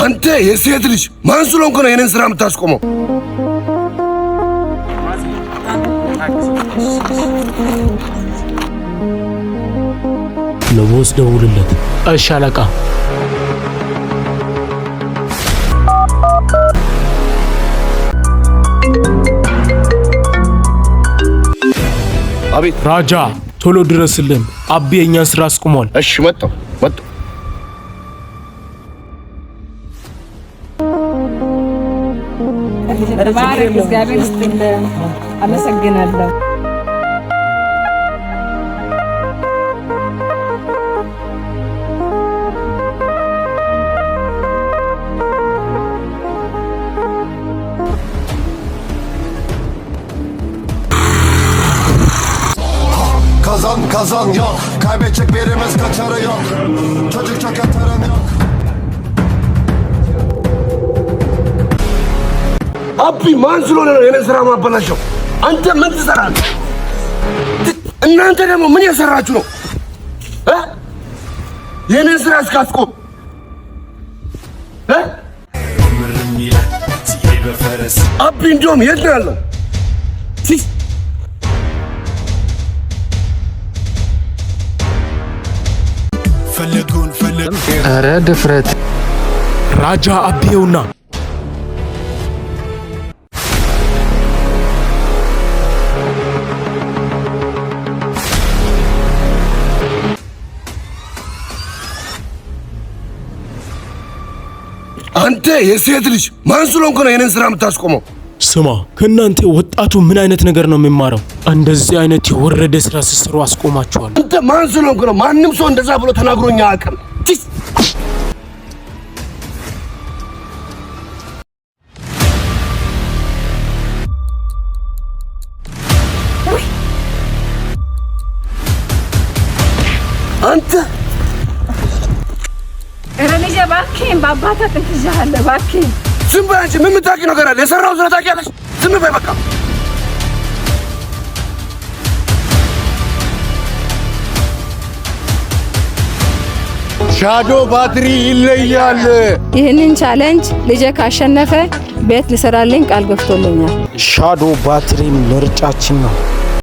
አንተ የሴት ልጅ ማን ስለሆንክ ነው የኔን ስራ የምታስቆመው? ለቦስ ደውልለት። እሺ አለቃ። አቤት ራጃ፣ ቶሎ ድረስልን። አቢ የኛን ስራ አስቆሟል። እሺ መጣሁ። ባረክ እግዚአብሔር ይስጥልን። አመሰግናለሁ። Kazan yok, kaybedecek birimiz kaçarı yok. Çocukça katarım yok. አቢ ማን ስለሆነ ነው የኔን ስራ ማበላሸው? አንተ ምን ትሰራለህ? እናንተ ደግሞ ምን እየሰራችሁ ነው? የኔን ስራ እስካስቆም አቢ እንዲያውም የት ነው ያለው? ኧረ ድፍረት! ራጃ አቢውና አንተ የሴት ልጅ ማን ስለሆንክ ነው የኔን ስራ የምታስቆመው? ስማ፣ ከእናንተ ወጣቱ ምን አይነት ነገር ነው የሚማረው? እንደዚህ አይነት የወረደ ስራ ሲሰሩ አስቆማቸዋል። አንተ ማን ስለሆንክ ነው? ማንም ሰው እንደዛ ብሎ ተናግሮኛ አያውቅም። አንተ ረኒጀ ባክህን በአባታ ጥንትሻለህ። ባክህን ዝም በይ አንቺ። ምን የምታውቂው ነገር አለ? የሰራው ስራ ታውቂያለሽ? ዝም በይ በቃ። ሻዶ ባትሪ ይለያል። ይህንን ቻሌንጅ ልጄ ካሸነፈ ቤት ሊሰራልኝ ቃል ገብቶልኛል። ሻዶ ባትሪ ምርጫችን ነው።